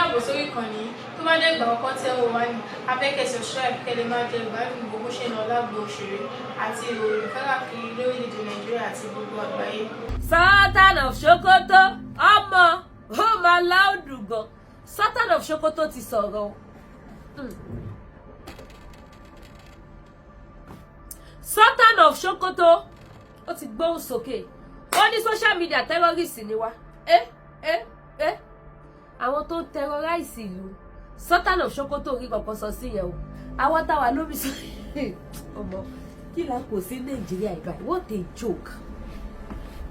káàbọ̀ sórí ìkànnì tó bá dé ìgbà ọkọ tẹ́ wò wá ní abẹ́kẹ́ subscribe kẹ́lẹ́ máa jẹ ìgbádùn gbogbo ṣe náà lágbo òṣèré àti ìròyìn káàkiri lórílẹ̀-èdè Nàìjíríà àti gbogbo àgbáyé. Sultan of Sokoto ọmọ ó máa láòdù gan. Sultan of Sokoto ti sọ̀rọ̀ Sultan of Sokoto ó ti gbóhùn sókè ó ní social media terrorist ni wá àwọn tó ń terrorize ìlú. Sultan of Sokoto rí kankan sọ sí yẹn o àwọn táwa lórí sọ ọmọ kí la kò sí Nàìjíríà ìgbà what a joke,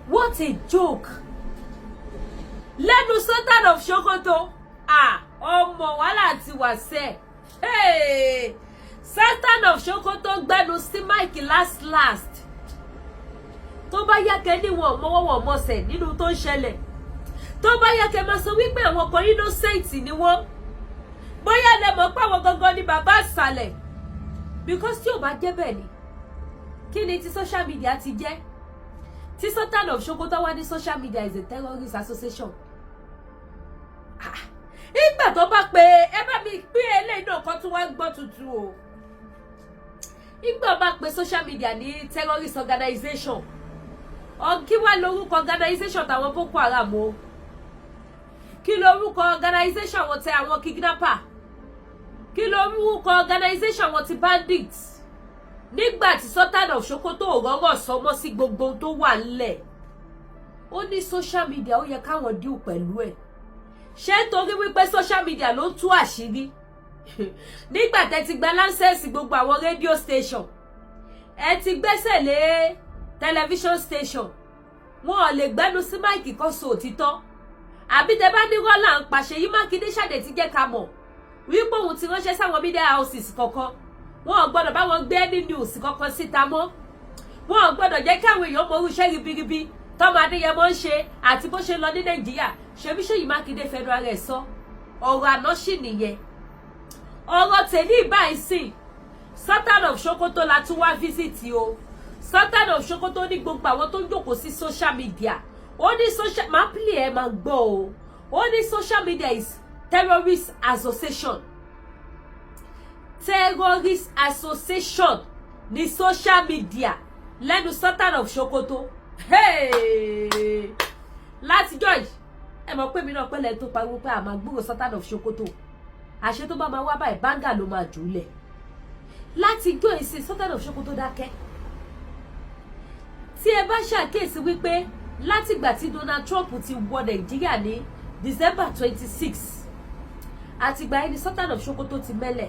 what a joke. Lẹ́nu Sultan of Sokoto ọmọ wàhálà ti wà sẹ́ Sultan of Sokoto gbẹnu sí máìkì last tó bá yá kẹ́ ní wọn mọ́wọ́wọ́ mọ́sẹ̀ nínú tó ń ṣẹlẹ̀, tó bá yá kẹ́ máa sọ wípé àwọn kan innocent ni wọ́n, bóyá lẹ mọ̀ pé àwọn gangan ni bàbá àsàlẹ̀, because tí ò bá jẹ́ bẹ́ẹ̀ ni kí ni ti social media ti jẹ́ tí Sultan of Sokoto wá ní social media is a terrorist association. Ìgbà tó bá pé ẹ bá mi pín eléyìí náà kan tún wá gbọ́ tuntun o. Ìgbà bá pé social media ní terrorist organization kí wá lórúkọ organization tàwọn Boko Haram o, kí lórúkọ organization wọn tẹ àwọn kidnapper, kí lórúkọ organization wọn ti bandits. Nígbà tí Sultan of Sokoto òrọ́rọ̀ sọmọ́ sí gbogbo tó wà ńlẹ̀, ó ní social media ó yẹ káwọn díù pẹ̀lú ẹ̀. Ṣé nítorí wípé social media ló ń tú àṣírí? Nígbà tẹ́ ti gba license gbogbo àwọn radio station, ẹ ti gbẹ́sẹ̀ lé television station, wọn ò lè gbẹ́nu sí máìkì kan sọ òtítọ́. Àbí tẹ́ bá ní rọ́là ń pàṣẹ yìí Mákindé ṣàdé ti jẹ́ ká mọ̀ wípé òun ti ránṣẹ́ sáwọn media houses kọ̀ọ̀kan, wọn ò gbọ́dọ̀ bá wọn gbé ní news kankan síta mọ́, wọn ò gbọ́dọ̀ jẹ́ káwọn èèyàn mọ irúṣẹ́ ribiribi tọ́mọ Adéyẹmọ ń ṣe àti bó ṣe lọ ní Nàìjíríà. Ṣebí Ṣèyí Mákindé fẹnu ara ẹ̀ sọ ọ̀rọ̀ àná sì nìyẹn. Ọ̀rọ̀ tèmi ìbáyìí sìn Sultan of Sokoto la tún wá visit o. Sultan of Sokoto ní gbogbo àwọn tó ń jókòó sí social media, ó ní social máa pìlì ẹ̀ máa gbọ́ o, ó ní social media is terrorist association. Terrorist association ní social media lẹ́nu Sultan of Sokoto. Láti George ẹ mọ̀ pé mi náà pẹ́lẹ́ tó pariwo pé àmà gbúrò Sultan of Sokoto, àṣẹ tó bá máa wá báyìí báńgà ló máa jùlẹ̀. Láti gbọ́ èsì Sultan of Sokoto dákẹ́. Tí ẹ bá ṣàkíyèsí wípé látìgbà tí Donald Trump ti wọ Nàìjíríà ní December 26 àtìgbà ẹni Sultan of Sokoto ti mẹ́lẹ̀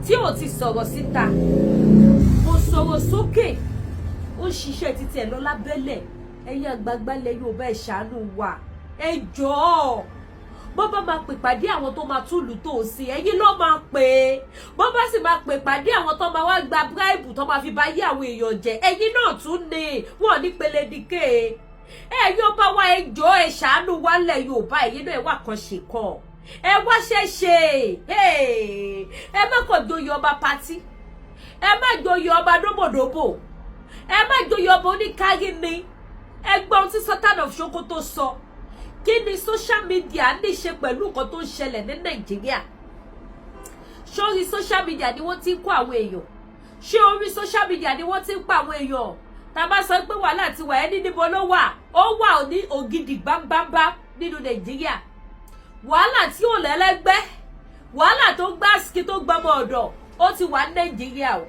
tí ò ti sọ̀rọ̀ síta, kò sọ̀rọ̀ sókè, ó ń ṣiṣẹ́ títí ẹ̀ lọ lábẹ́lẹ̀. Ẹ̀yin àgbààgbà ilẹ̀ Yorùbá ẹ ṣàánú wa, ẹ jọ̀ọ́. Bó bá máa pè pàdé àwọn tó máa túlù tó sí, ẹ̀yin ló máa pè é. Bó bá sì máa pè pàdé àwọn tó máa wá gba bribe tó máa fi bá yé àwọn èèyàn jẹ, ẹ̀yin náà tún ní wọn ní peledike. Ẹ̀yin ọba wa ẹ jọ̀ọ́ ẹ ṣàánú wa ilẹ̀ Yorùbá, ẹ̀yin náà ẹ wá kan ṣe kan, ẹ wá ṣẹṣẹ. Ẹ má kàn joyè ọba pátí, ẹ má joyè ọba dóbòdóbò, ẹ má joyè ọba oníkárí ni. Ẹgbọ́n tí Sultan of Sokoto sọ, kí ni social media ní ṣe pẹ̀lú nǹkan tó ń ṣẹlẹ̀ ní Nàìjíríà? Ṣé orí social media ni wọ́n ti ń kó àwọn èèyàn? Ṣé orí social media ni wọ́n ti ń pa àwọn èèyàn? Tá bá sọ pé wàhálà ti wà ẹni níbo ló wà? Ó wà ní ògidì gbámbámbá nínú Nàìjíríà. Wàhálà tí ò lẹ́lẹ́gbẹ́, wàhálà tó gbá ski tó gbọmọ ọ̀dọ̀, ó ti wà ní Nàìjíríà o.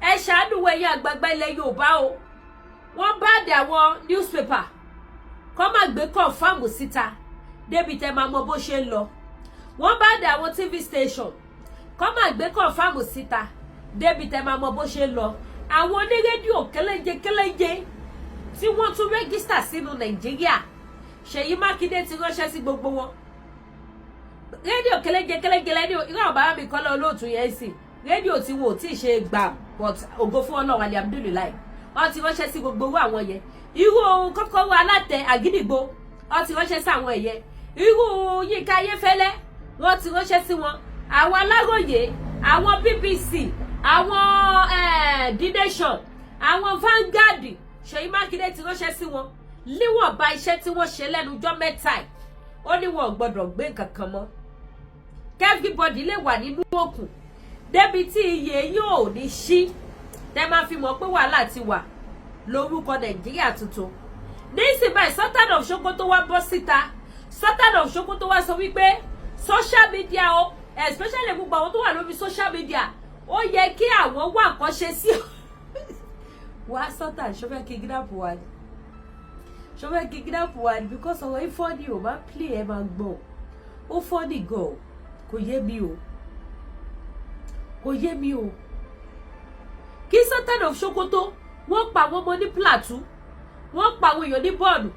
Ẹ ṣàánú ẹ̀yin àgbààgbà ilẹ̀ Yorùbá o. Wọ́n bá dé àwọn newspaper kọ́ máa gbé confam síta débi tẹ́ máa mọ bó ṣe ń lọ. Wọ́n bá dé àwọn TV station kọ́ máa gbé confam síta débi tẹ́ máa mọ bó ṣe ń lọ. Àwọn onírédíò kéléje tí wọ́n tún rẹ́gísítà sínú Nàìjíríà, Ṣèyí Mákindé ti ránṣẹ́ sí gbogbo wọn. Rédíò kéléje lẹ́nu irú àwọn bàbá mi kọ́ lọ olóòtú yẹn sì rédíò tí wọn ò tí ì ṣe gbà but ògo fún Ọlọ́run alihamudulilayi. Wọ́n ti ránṣẹ́ sí gbogbo owó àwọn yẹn. Irú kọ́kọ́rọ́ alátẹ àgídìgbò wọ́n ti ránṣẹ́ sí àwọn ẹ̀yẹ. Irú Yínká Ayéfẹ́lẹ́ wọ́n ti ránṣẹ́ sí wọn. Àwọn Aláròyé, àwọn BBC, àwọn The Nation, àwọn Vanguard, Ṣèyí Mákindé ti ránṣẹ́ sí wọn. Níwọ̀nba iṣẹ́ tí wọ́n ṣe lẹ́nu ọjọ́ mẹ́ta ó ní wọn ò gbọdọ̀ gbé nǹkan kan mọ́ everybody lè wà nínú òkun débi tí iye yóò ní ṣí tẹ́ máa fi mọ̀ pé wàhálà ti wà lórúkọ Nàìjíríà tuntun nísìnyí báyìí Sultan of Sokoto wá bọ́ síta Sultan of Sokoto wá sọ wípé social media o especially gbogbo àwọn tó wà lórí social media ó yẹ kí àwọn wá nǹkan ṣe sí wá Sultan ṣọfẹ́ kidnap wa ni ṣọfẹ́ kidnap wa ni because ọ̀rọ̀ ifọ̀ ni ò máa play ẹ̀ máa gbọ́ ó fọ́ ní gan kò yé mi o kò yé mi o kí Sultan of Sokoto wọ́n pa àwọn ọmọ ní Plateau wọ́n pa àwọn èèyàn ní bọ́ọ̀lù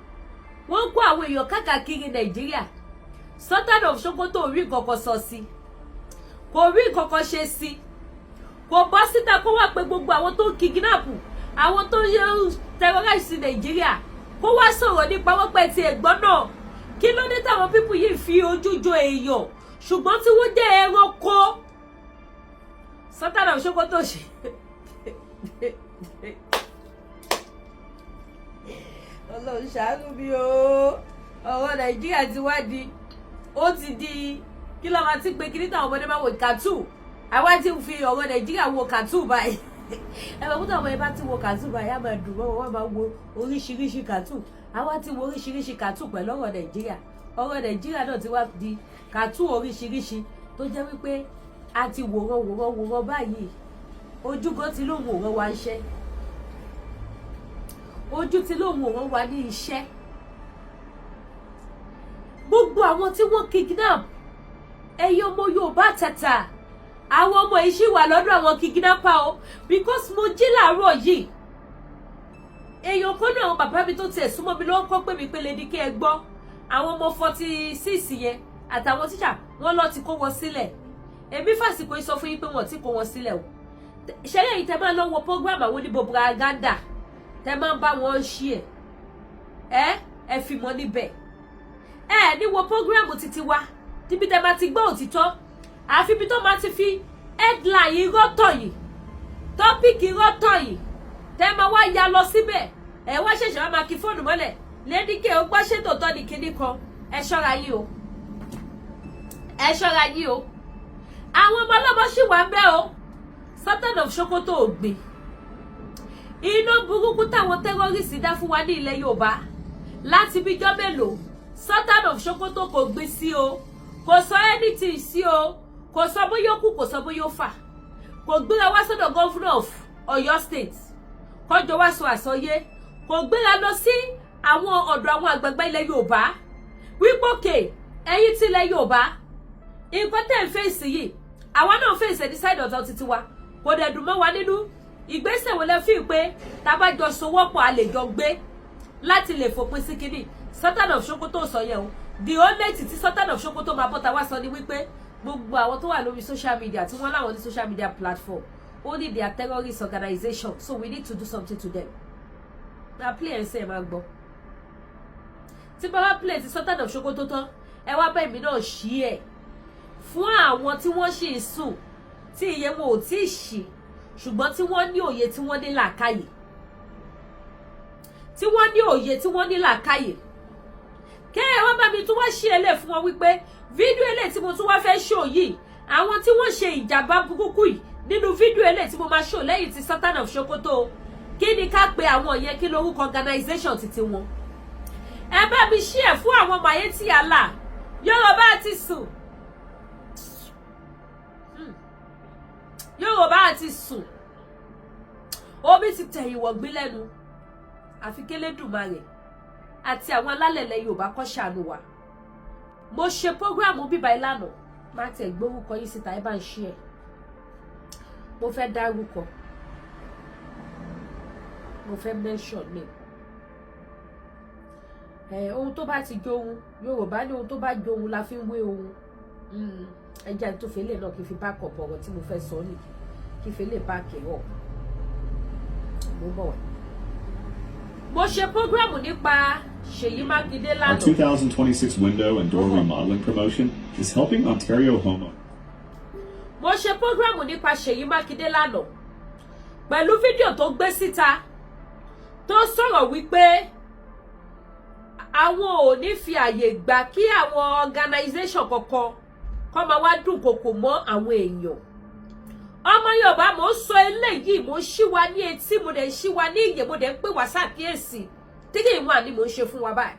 wọ́n kó àwọn èèyàn káàkiri Nàìjíríà Sultan of Sokoto ò rí nǹkan kan sọ sí kò rí nǹkan kan ṣe sí kò bọ́ síta kó wá pé gbogbo àwọn tó kidnap àwọn tó yẹ terrorize Nàìjíríà kó wá sọ̀rọ̀ nípa wọ́n pẹ̀ tí ẹ̀gbọ́n náà kí ló dé táwọn pípù yìí fi ojú jo èèyàn ṣùgbọ́n tí wọ́n jẹ́ ẹranko Sultan of Sokoto ṣe Ọlọ́run ṣàánú mi o ọ̀rọ̀ Nàìjíríà ti wá di ó ti di kí ló máa ti pé kí ní táwọn ọmọdé máa wo cartoon àwa ti fi ọ̀rọ̀ Nàìjíríà wo cartoon báyìí ẹ̀rọ kúta àwọn ẹbá tí wo cartoon báyìí á máa dùn mọ́ wọn máa wo oríṣiríṣi cartoon àwa ti wo oríṣiríṣi cartoon pẹ̀lú ọ̀rọ̀ Nàìjíríà náà ti wá di cartoon oríṣiríṣi tó jẹ́ wípé a ti wòran báyìí ojú gan ti lóun wòran wa iṣẹ́ ojú ti lóun wòran wa ní iṣẹ́ gbogbo àwọn tí wọ́n kidnap ẹ̀yin ọmọ Yorùbá tata àwọn ọmọ yìí ṣì wà lọ́dọ̀ àwọn kidnapper o because mo jí láàárọ̀ yìí èèyàn kan náà bàbá mi tó tiẹ̀ súnmọ́ mi lọ́wọ́ kọ́ pé mi pé lè ní kí ẹ gbọ́ àwọn ọmọ 46 yẹn àtàwọn tíṣà wọ́n lọ ti kó wọn sílẹ̀ èmi fàsìkò yìí sọ fún yín pé wọ́n ti kó wọn sílẹ̀ o ṣẹlẹ̀ yìí tẹ́ máa lọ wo program àwọn oníbo propaganda tẹ́ máa ń bá wọn ṣí ẹ fi mọ́ níbẹ̀ ní wo program títí wa níbi tẹ́ máa ti gbọ́ òtítọ́ àfi bí tó máa ti fi headline irọ́ tọ̀ yìí topic irọ́ tọ̀ yìí tẹ́ máa wá ya lọ síbẹ̀ wá ṣẹ̀ṣẹ̀ wá máa kí fóònù mọ́lẹ̀ lédíkè ó gbọ́ ṣètò tọ́ ní kinní kan ẹ ṣọ́ra yìí o àwọn ọmọ ọlọ́mọ ṣì wà ń bẹ̀ o Sultan of Sokoto ò gbé iná burúkú táwọn tẹ́rọ́rìsì dá fún wa ní ilẹ̀ Yorùbá láti bíjọ́ mélòó Sultan of Sokoto kò gbé sí o kò sọ anything sí o kò sọ bóyá ó kú kò sọ bóyá ó fà kò gbéra wá sọ́dọ̀ governor of Ọ̀yọ́ state kọjọ wá sọ àsọyé kò gbéra lọ sí àwọn ọ̀dọ̀ àwọn àgbààgbà ilẹ̀ Yorùbá wípé òkè ẹ̀yin tí ilẹ̀ Yorùbá nǹkan tẹ́ ń fèsì yìí àwa náà fèsì ní side ọ̀tọ̀ títí wa kò dẹ̀ dùn mọ́ wa nínú ìgbésẹ̀ wo lẹ fi pé tá bá jọ sowọ́pọ̀ a lè jọ gbé láti lè fòpin sí kinní Sultan of Sokoto sọ yẹn o the only thing tí Sultan of Sokoto máa bọ́ta wá sọ ni wípé gbogbo àwọn tó wà lórí social media tí wọ́n láwọn ní social media platform only they are terrorist organization so we need to do something to them na play ẹ̀ ń sẹ́ ẹ̀ máa gbọ́ tí bá wá play ti Sultan of Sokoto tán ẹ wá bẹ́ẹ̀ mi náà ṣí ẹ̀ fún àwọn tí wọ́n ṣì ń sùn tí iye wọn ò tí ì ṣì ṣùgbọ́n tí wọ́n ní òye tí wọ́n ní làákàyè tí wọ́n ní òye tí wọ́n ní làákàyè kẹ́ ẹ wá bá mi tún wá ṣí ẹlẹ́ fún wọn wípé fídíò ẹlẹ́ tí mo tún wá fẹ́ ṣò yìí àwọn tí wọ́n ṣe ìjàmbá burúkú yìí nínú fídíò ẹlẹ́ tí mo máa ṣò lẹ́yìn ti Sultan of Sokoto kí ni ká pe àwọn yẹn kí lórúkọ organization títí wọn ẹ bá mi ṣí ẹ fún àwọn Mayeti Allah Yorùbá ti sùn Yorùbá ti sùn omi ti tẹ̀ ìwọ̀ gbé lẹ́nu àfi k'Elédùmarè àti àwọn alálẹ̀lẹ̀ Yorùbá kó ṣàánú wa mo ṣe prógráàmù bíbá ìlànà má tẹ̀ gbórúkọ yìí síta ẹ bá ń ṣe ẹ̀ mo fẹ́ dárúkọ mo fẹ́ mention name ohun tó bá ti jó ohun Yorùbá ní ohun tó bá jó ohun la fi ń wé ohun ẹjẹ́ tó fẹ́ lè náà kí n fi back up ọ̀rọ̀ tí mo fẹ́ sọ ní kí n fi lè back it up mo bọ̀ wá. mo ṣe prógráàmù nípa Ṣèyí Mákindé lánàá. Our 2026 window and door remodeling promotion is helping Ontario homeowners. mo ṣe prógráàmù nípa Ṣèyí Mákindé lánàá pẹ̀lú fídíò tó gbé síta tó sọ̀rọ̀ wípé àwọn ò ní fi àyè gbà kí àwọn organization kọ̀ọ̀kan kọ́ máa wá dúnkokò mọ́ àwọn èèyàn. Ọmọ Yorùbá mo sọ eléyìí, mo ṣí wa ní etí, mo dẹ̀ ṣí wa ní ìyè, mo dẹ̀ ń pè wá ṣàkíyèsí tí kì í wà ní mo ń ṣe fún wa báyìí.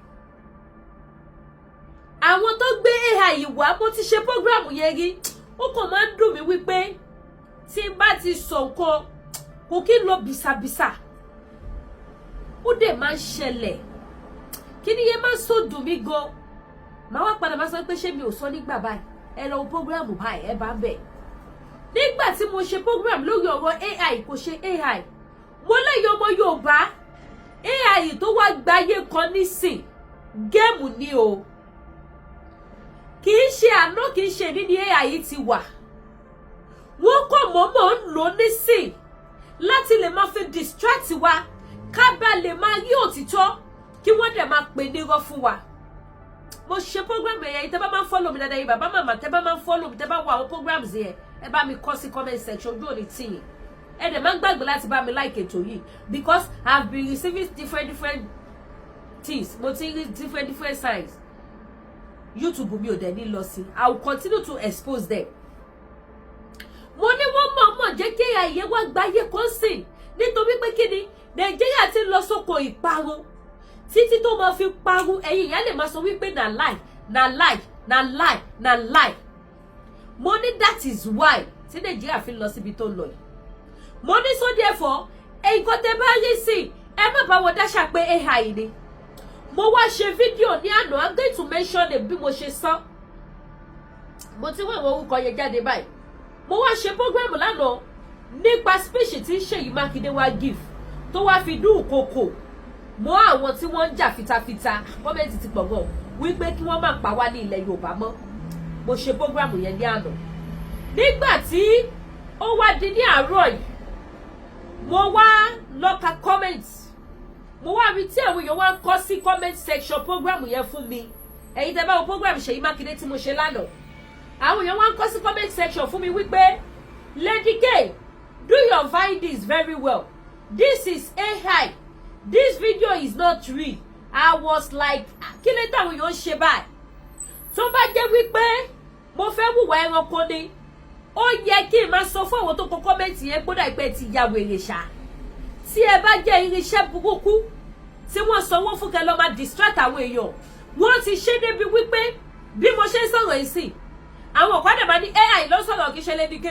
Àwọn tó gbé AI wá, mo ti ṣe program yẹn rí, ó kàn máa ń dùn mí wípé tí n bá ti sọ nǹkan kò kí n lọ bìsàbìsà, ó dẹ̀ máa ń ṣẹlẹ̀. Kí ni yẹn máa ń so dùn mí gan. Màá wá padà máa sọ pé ṣé mi ò sọ nígbà báyìí, ẹ lọ program báyìí, ẹ bá ń bẹ̀. Nígbà tí mo ṣe program lórí ọ̀rọ̀ AI, kò ṣe AI, mo lẹ́yìn ọmọ Yorùbá, AI tó wá gbáyé kan nísìn géèmù ni o. Kì í ṣe àná, kì í ṣe ní ni AI ti wà. Wọ́n kò mọ̀ọ́mọ̀ ń lò nísìn láti lè máa fi distract wa, ká bá lè máa rí òtítọ́, kí wọ́n dẹ̀ máa pè nírọ́ fún wa. Mo ṣe program yẹn, tẹ́ bá máa ń follow mi dáadáa yìí, bàbá màmá tẹ́ bá máa ń follow mi, tẹ́ bá wo àwọn programs yẹn, ẹ bá mi kọ sí comment section ojú òní tì yín. Ẹ dẹ̀ máa ń gbàgbé láti bá mi like ètò yìí, because I've been receiving different things, mo ti rí different signs. YouTube mi ò dẹ̀ ní lọ sí. I will continue to expose them. Mo ní wọ́n mọ̀ọ́mọ̀ jẹ́ kí àyè wá gbáyé kan sìn, nítorí pé kí ni Nàìjíríà ti lọ sóko ìparun, títí tó máa fi parun. Ẹ̀yin ìyá lè máa sọ wípé na lie, na lie, na lie, na lie. Mo ní that is why tí Nàìjíríà fi lọ síbi tó lọ yìí. Mo ní so therefore nǹkan tẹ́ bá rí sí, ẹ má bá wọn dáṣà pé AI ni. Mo wá ṣe fídíò ní àná, I'm going to mention it bí mo ṣe sọ. Mo ti wọ́n àwọn orúkọ yẹn jáde báyìí. Mo wá ṣe program lánàá nípa speech tí Ṣèyí Mákindé wá give, tó wá fi dúnkokò mọ́ àwọn tí wọ́n ń jà fitafita. Kọ́mẹ́ǹtì ti pọ̀ gan wípé kí wọ́n má pa wá ní ilẹ̀ Yorùbá mọ́. Mo ṣe program yẹn ní àná. Nígbà tí ó wá di ní àárọ̀ yìí, mo wá lọ ka comment. Mo wá rí tí àwọn èèyàn wá kọ sí comment section program yẹn fún mi. Ẹ̀yin tẹ́ bá wo program Ṣèyí Mákindé tí mo ṣe lánàá. Àwọn èèyàn wá kọ sí comment section fún mi wípé Lady K, do your findings very well. This is AI. This video is not real. I was like, kí ló dé àwọn èèyàn ṣe báyìí? Tó bá jẹ́ wípé mo fẹ́ wùwà ẹranko ni, ó yẹ kí n máa sọ fún àwọn tó kọ kọ́mẹ́ǹtì yẹn gbọ́dọ̀ ìpẹ́ ti ya wèrè ṣá. Tí ẹ bá jẹ́ irinṣẹ́ burúkú tí wọ́n sanwó fún kẹ́ lọ máa distract àwọn èèyàn, wọ́n ti ṣe débi wípé bí mo ṣe ń sọ̀rọ̀ yìí sí, àwọn ọ̀pá máa ní AI ló sọ̀rọ̀ kí ṣe Lady K.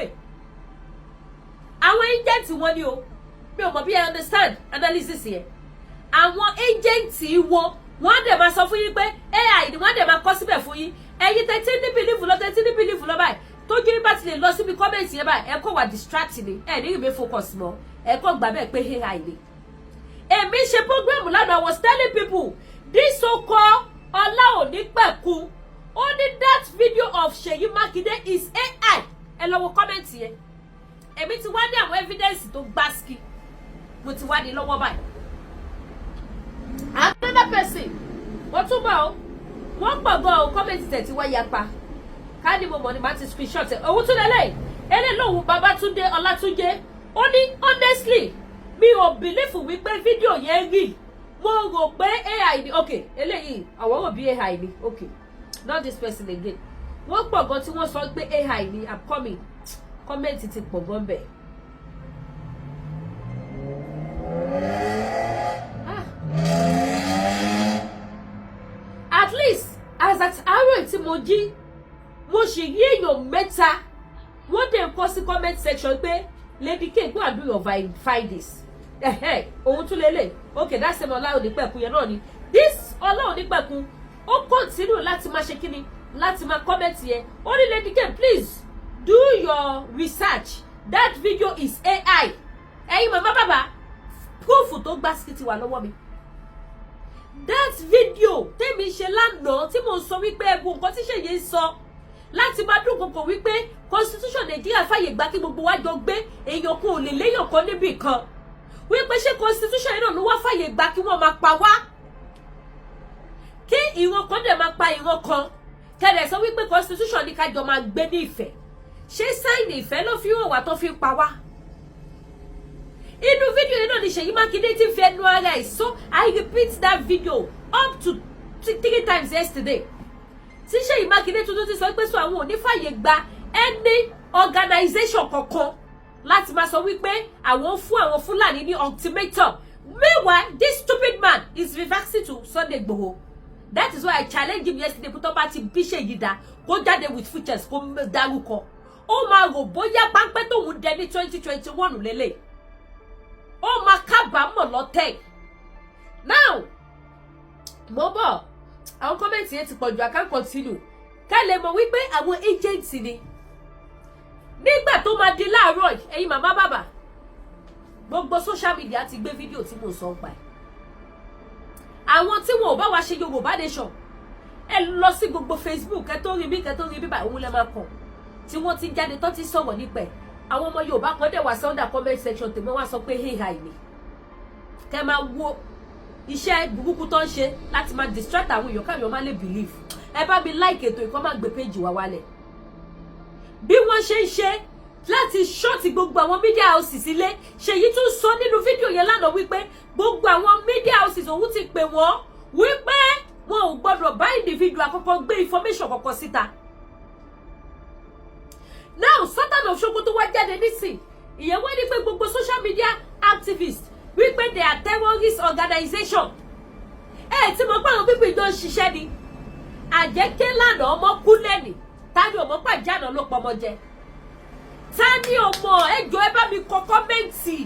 Àwọn agent wọn ni o, mi ò mọ̀ bí ẹ understand analysis yẹn. Àwọn agent wọn, wọ́n dẹ̀ máa sọ fún yín pé AI ni wọ́n dẹ̀ máa kọ síbẹ̀ fún yín. Ẹ̀yin tẹ́tí ní believe lọ, tẹ́tí ní believe lọ báyìí. Tójú yín bá ti lè lọ síbi comment yẹn báyìí, ẹ kọ́ wà distract ni, ẹ ní ìwé focus mọ́, ẹ kọ́ gbà bẹ́ẹ̀ pé AI ni. Èmi ṣe program lánàá, I was telling people this so-called Ọláonípẹ̀kun, only that video of Ṣèyí Mákindé is AI. Ẹ lọ wo comment yẹn. Èmi ti wá ní àwọn evidence tó gbáski, mo ti wá ní lọ́wọ́ báyìí. Another person, wọ́n tún bọ̀ ọ́, wọ́n pọ̀ gan ọ́, comment tẹ̀ tí wọ́n yapa. Ká ní mo mọ̀ ní màá ti screenshot ẹ̀. Òun tún lélẹ̀, ẹlẹ́ lòun Babátúndé Ọlátúnjé. Ó ní honestly, mi ò believe wípé fídíò yẹn rí. Mo rò pé AI ni. Okay, eléyìí, àwọn rò bí AI ni. Okay, not this person again. Wọ́n pọ̀ gan tí wọ́n sọ pé AI ni. I'm coming. Comment ti pọ̀ gan bẹ́ẹ̀. At least as at àárọ̀ tí mo jí, mo ṣì rí èèyàn mẹ́ta wọ́n dẹ̀ kọ sí comment section pé Lady K, go and do your findings. Òun tún lélẹ̀. Okay, that's the Ọláonípẹ̀kun yẹn náà ni. This Ọláonípẹ̀kun, ó continue láti máa ṣe kíni, láti máa comment yẹn. Ó ní Lady K, please do your research. That video is AI. Ẹ̀yin màmá bàbá, proof tó gbásíkì ti wà lọ́wọ́ mi. That video tèmi ṣe lánàá tí mo sọ wípé ẹgbùn nǹkan tí Ṣèyí sọ láti máa dùn kòkò wípé constitution Nàìjíríà fàyè gbà kí gbogbo wa jọ gbé, èèyàn kan ò lè léèyàn kan níbì kan. Wípé ṣé constitution yìí náà ló wá fàyè gbà kí wọ́n máa pa wá, kí ìran kan dẹ̀ máa pa ìran kan. Kẹ̀dẹ̀ sọ wípé constitution ní ká jọ máa gbé ní ìfẹ́. Ṣé sáìnì ìfẹ́ ló fi hàn wá tó fi pa wá? Inú fídíò yìí náà ni Ṣèyí Mákindé ti fi ẹnu ara ẹ̀ sọ. I repeat that video up to 3 times yesterday. Tí Ṣèyí Mákindé tuntun ti sọ pé so àwọn ò ní fàyè gba any organization kankan láti máa sọ wípé àwọn fún àwọn Fúlàní ní ultimatum. Meanwhile, this stupid man is reversing to Sunday Igboho. That is why I challenged him yesterday. Put up at him, go jade with features, go daruko. Oh my God, boya páńpẹ́ tó wù dé ní 2021 lélẹ̀. Oh my kábàámọ̀ lọ́tẹ̀. Now, Mobo, àwọn comments yẹn ti pọ̀ jù, I can't continue. Ká lè mọ̀ wípé àwọn agents ni. Nígbà tó máa di láàárọ̀, ẹ̀yin màmá bàbá. Gbogbo social media ti gbé fídíò tí mo sọ pa ẹ̀. Àwọn tí wọn ò bá wá ṣe Yorùbá nation, ẹ lọ sí gbogbo Facebook, kẹ́ tó rí bí báyìí òun lẹ máa kàn. Tí wọ́n ti jáde tó ti sọ̀rọ̀ nípa ẹ̀. Àwọn ọmọ Yorùbá kan dẹ̀ wá sí under comment section tèmi wá sọ pé hey hi ni. Kẹ́ máa wo iṣẹ́ burúkú tó ń ṣe láti máa distract àwọn èèyàn káwọn má lè believe. Ẹ bá mi like ètò ìkọ́ máa gbé page wa wálẹ̀. Bí wọ́n ṣe ń ṣe láti short gbogbo àwọn media houses ilé, Ṣèyí tún sọ nínú fídíò yẹn lánàá wípé gbogbo àwọn media houses òun ti pè wọ́n wípé wọn ò gbọdọ̀ bá individual àkọ́kọ́ gbé information kọ̀ọ̀kan síta. Now Sultan of Sokoto wá jáde nísìn ìyẹn wọ́n ní pé gbogbo social media activists wípé they are terrorist organization. Tí mo pa àwọn pípé ìjọ ń ṣiṣẹ́ ni àjẹkẹ́ lánàá ọmọ kú lẹ́nì tani ọmọ pàjánà ló pọmọ jẹ. Tani ọmọ ẹjọ́ ẹ bá mi kọ kọ́mẹ́ǹtì.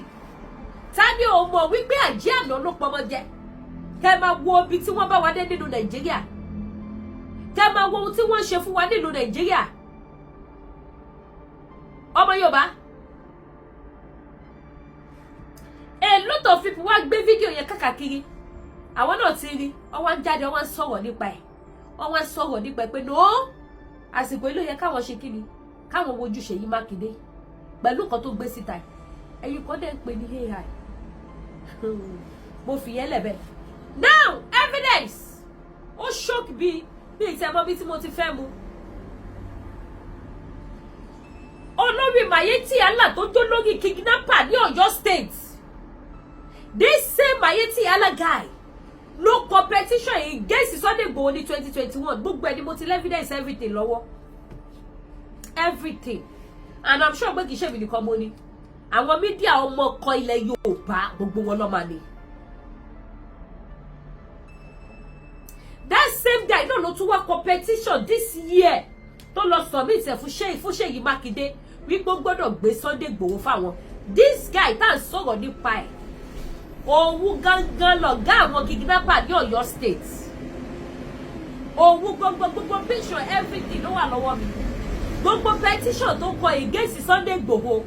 Tani ọmọ wípé àjẹ́ àná ló pọmọ jẹ. Kẹ́ máa wo ibi tí wọ́n bá wá dé nínú Nàìjíríà. Kẹ́ máa wo ohun tí wọ́n ṣe fún wa nínú Nàìjíríà. Ọmọ Yorùbá. A lot of people wá gbé fídíò yẹn káàkiri. Àwọn náà ti rí, wọ́n jáde wọ́n sọ̀rọ̀ nípa ẹ̀. Wọ́n sọ̀rọ̀ nípa ẹ̀ pé no. Àsìkò ilé yẹ káwọn ṣe kíni? Káwọn wojú Ṣèyí Mákindé pẹ̀lú nǹkan tó gbé síta. Ẹ̀yin kan dẹ̀ ń pè ní AI. Mo fi yẹn lẹ̀bẹ̀. Now evidence. Ó shock bí ìtẹ̀mọ́ bí tí mo ti fẹ́ mu. Olórí Mayeti Allah tó jó lórí kidnapper ní Ọ̀yọ́ state. This same Mayeti Allah guy no competition against Sunday Igboho ní 2021. Gbogbo ẹni mo ti evidence everything lọ́wọ́. Everything. And I'm sure pé kìí ṣe mi nìkan mo ní. Àwọn media ọmọ kan ilẹ̀ Yorùbá gbogbo wọn ló máa ní. That same guy náà ló tún wá competition this year tó lọ submit ẹ̀ fún Ṣèyí Mákindé wípé gbọ́dọ̀ gbé Sunday Igboho fáwọn. This guy tá à ń sọ̀rọ̀ nípa ẹ̀ òun gangan lọ̀gá àwọn kidnapper ní Ọ̀yọ́ state. Òun gbogbo picture everything ló wà lọ́wọ́ mi. Gbogbo petition tó kọ against Sunday Igboho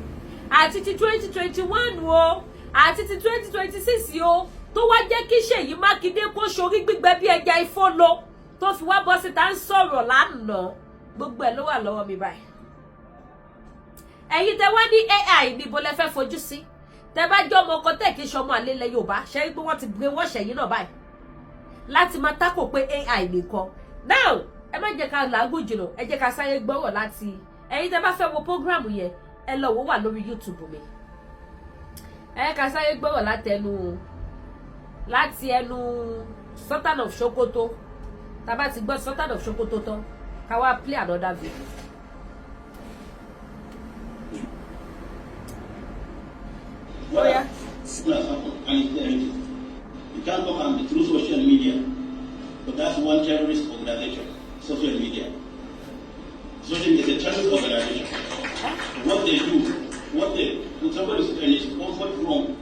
àti ti 2021 o àti ti 2026 o tó wá jẹ́ kí Ṣèyí Mákindé kó sorí gbígbẹ bí ẹja ifó lọ tó fi wá bọ́ síta ń sọ̀rọ̀ lánàá. Gbogbo ẹ̀ ló wà lọ́wọ́ mi báyìí. Ẹ̀yin tẹ́ wá ní AI níbo lẹ fẹ́ fojú sí. Tẹ́ bá jẹ́ ọmọ kan tẹ́ kí ṣọmọ àlélẹ̀ Yorùbá ṣe é pé wọ́n ti gbé wọ́n Ṣèyí náà báyìí láti máa tákò pé AI nìkan. Now ẹ má jẹ́ ká làágùn jìnnà, ẹ jẹ́ ká sáyé gbọ́rọ̀ láti ẹ̀yin tẹ́ bá fẹ́ wo program yẹn ẹ lọ wò wà lórí YouTube mi. Ẹ ká sáyé gbọ́rọ̀ láti ẹnu Sultan of Sokoto. Tá bá ti gbọ́ Sultan of Sokoto tán ká wá play another video. Oh yeah. You can't come and through social media, but that's one terrorist organization. Social media. Social media is a terrorist organization. What they do, when somebody is comfort from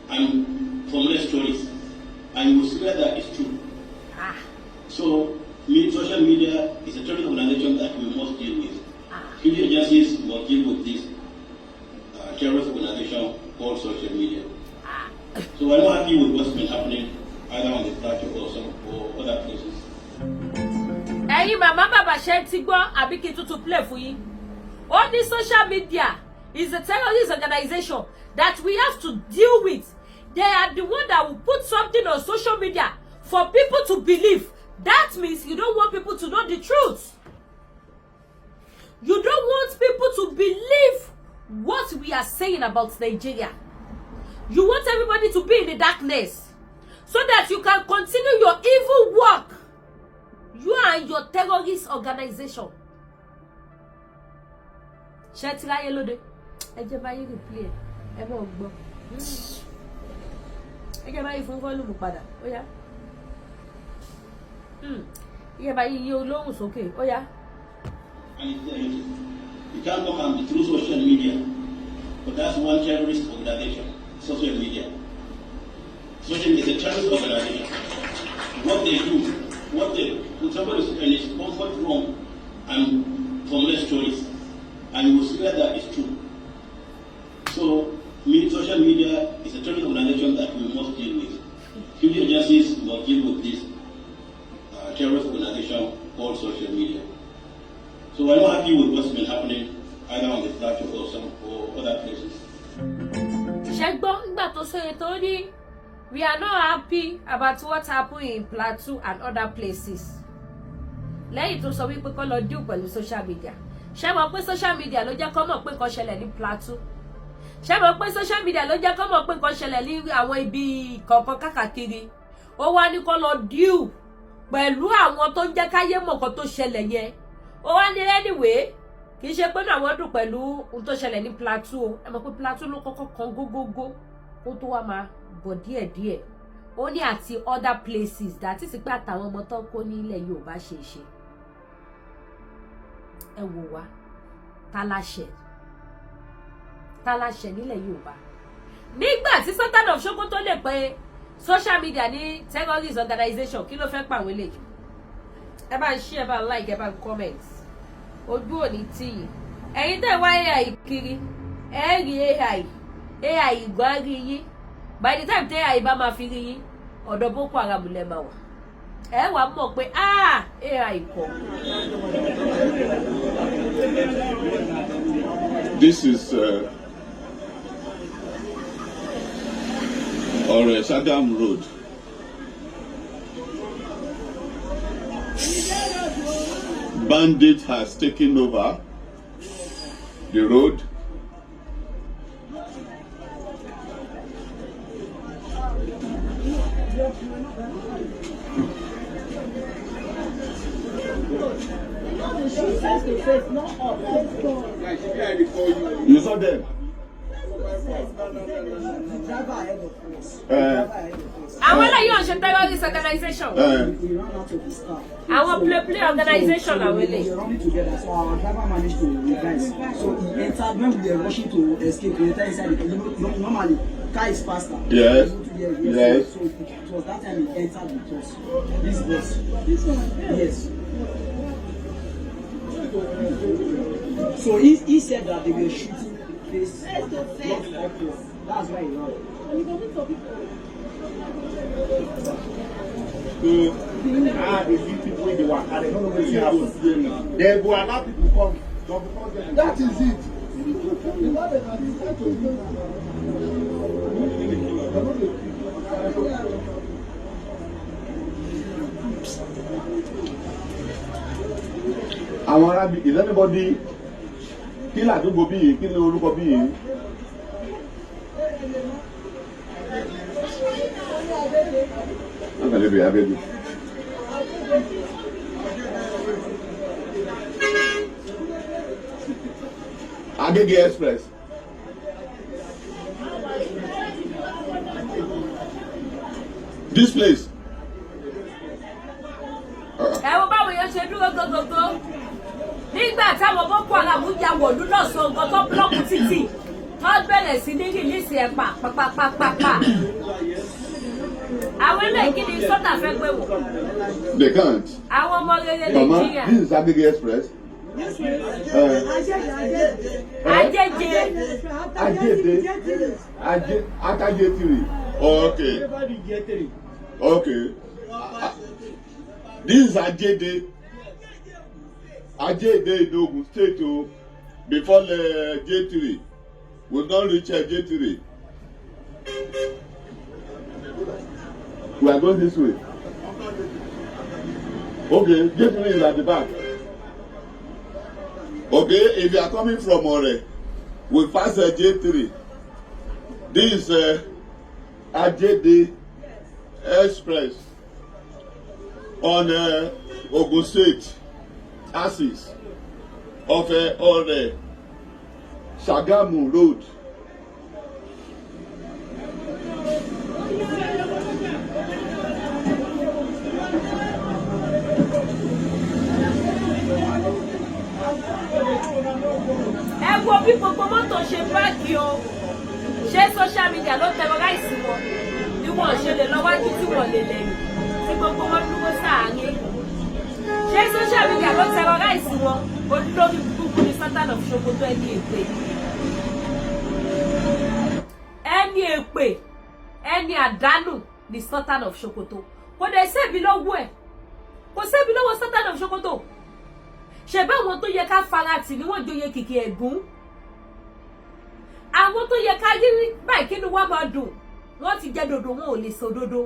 and from their stories, and you will see that it's true. So, social media is a terrorist organization that we must deal with. Fidio agencies must deal with this terrorist organization called social media. So I'm not happy with what's been happening either on the plateau or other places. Ẹ̀yin màmá bàbá ṣe ti gbọ́ àbí kí tuntun play fún yín. All this social media is a terrorist organization that we have to deal with. They are the one that will put something on social media for people to believe. That means you don't want people to know the truth. You don't want people to believe what we are saying about Nigeria. You want everybody to be in the darkness so that you can continue your evil work You and your terrorist organization. Shetiraye lode. Eje bayi replay. E mo gbo. Eje bayi fun volume padà. Oya. Eje bayi yi olohun sókè. Oya. You can't talk on through social media, but that's one terrorist organization, social media. Social media is a terrorist organization. What they do, when somebody is in his comfort room and formulate stories, and you will swear that it's true. So, social media is a terrorist organization that we must deal with. Fidio agencies must deal with this terrorist organization called social media. So we're not happy with what's been happening either on the plateau or other places. We are not happy about what happened in Plateau and other places. Lẹ́yìn tó sọ wípé kó lọ deal pẹ̀lú social media. Ṣé mọ̀ pé social media ló jẹ́ kó mọ̀ pé nǹkan ṣẹlẹ̀ ní Plateau? Ṣé mọ̀ pé social media ló jẹ́ kó mọ̀ pé nǹkan ṣẹlẹ̀ ní àwọn ibi kọ̀ọ̀kan káàkiri? Ó wá ní kó lọ deal pẹ̀lú àwọn tó ń jẹ́ káyé mọ̀ nǹkan tó ṣẹlẹ̀ yẹn. Ó wá ní anyway, kì í ṣe pé àwọn dùn pẹ̀lú ohun tó ṣẹlẹ̀ ní Plateau. Ẹ mọ̀ pé Plateau ló kọ́kọ́ kan gógógó kó tó wá máa bọ̀ díẹ̀díẹ̀. Ó ní àti other places that is pé àtàwọn ọmọ tó kó ní ilẹ̀ Yorùbá ṣe. Ẹ wò wá, ta láṣẹ nílẹ̀ Yorùbá. Nígbà tí Sultan of Sokoto lè pé social media ní terrorist organization, kí ló fẹ́ pa àwọn eléyìí? Ẹ bá ń share, ẹ bá ń like, ẹ bá ń comment. Ojú òní tí yìí. Ẹ̀yin tẹ́ wá AI kiri, ẹ rí AI ìgbọ́n rí yín. By the time tẹ́ AI bá máa fi rí yín, ọ̀dọ̀ Boko Haram lẹ máa wà. Ẹ wá mọ̀ pé AI kọ̀. This is Sagam Road. Bandit has taken over the road. You saw them? Àwọn eléyìí ò ń ṣe terrorist organization. Àwọn play organization àwọn eléyìí. So our driver managed to reverse. So he entered when we were rushing to escape. He entered inside the car. Normally, car is faster. Yes. Yes. So it was that time he entered with us. This bus. Yes. So he said that they were shooting this block upward. That's why he ran. They give people when they work and they don't know what they have. They will allow people come. That is it. Is anybody kill àdúgbò bí yìí, kí ni orúkọ bí yìí? Agege Express. This place. Ẹ wo báwo yẹn ṣe dúró gógógó. Nígbà táwọn Boko Haram ya wọ̀lú náà sọ nǹkan tó blọ́ọ̀kù títì, wọ́n bẹ̀rẹ̀ sí ní rìlíìsì ẹ̀ pàpàpàpàpà. Àwọn eléyìí kí ni sọ́tà fẹ́ gbé wò? They can't. Àwọn ọmọ rere Mama, Nàìjíríà. this is Agege Express. Akiyesi. Okay. Okay. This is Ajede in Ogun State. Before the J3, we don't reach J3. We are going this way. Okay, J3 is at the back. Okay, if you are coming from Ore, we pass J3. This is Ajede Express. on Ogun State axis of Shagamu Road. Ẹ wo bí gbogbo mọ́tò ṣe báàkì o, ṣé social media ló terrorize wọn bí wọ́n ṣe lè lọ́wájú tí wọ́n lè lẹ́yìn tí gbogbo wọn dúró sáàárín. Ṣé social media ló terrorize wọn olórí burúkú ní Sultan of Sokoto ẹni èpè. Ẹni èpè ẹni àdánù ní Sultan of Sokoto. Kò dẹ̀ sébi lọ́wọ́ ẹ̀, kò sébi lọ́wọ́ Sultan of Sokoto. Ṣé báwọn tó yẹ ká farati ni wọ́n joyè kìkì ẹ̀gún, àwọn tó yẹ ká rí báyìí kí ni wọ́n máa dùn wọ́n ti jẹ́ dodo wọn ò lè sọ dodo.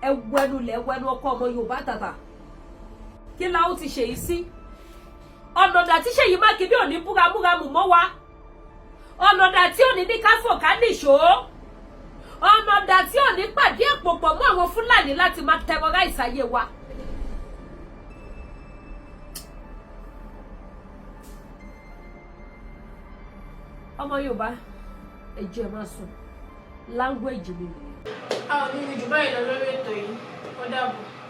Ẹwẹ́nu lẹ́wẹ́nu ọkọ ọmọ Yorùbá tàtà kí la ó ti ṣe yìí sí. Ọ̀nàdà tí Ṣèyí Mákindé ò ní búramúramù mọ́ wa, ọ̀nàdà tí ò ní ká fò ká nìṣó, ọ̀nàdà tí ò ní pàdé ẹ̀pọ̀ pọ̀ mọ́ àwọn Fúlàní láti máa terrorize ayé wa. Ọmọ Yorùbá ẹjọ́ ẹ máa sùn language mi. A ò ní jù báyìí lọ lórí ètò yìí. Ó dàbọ̀.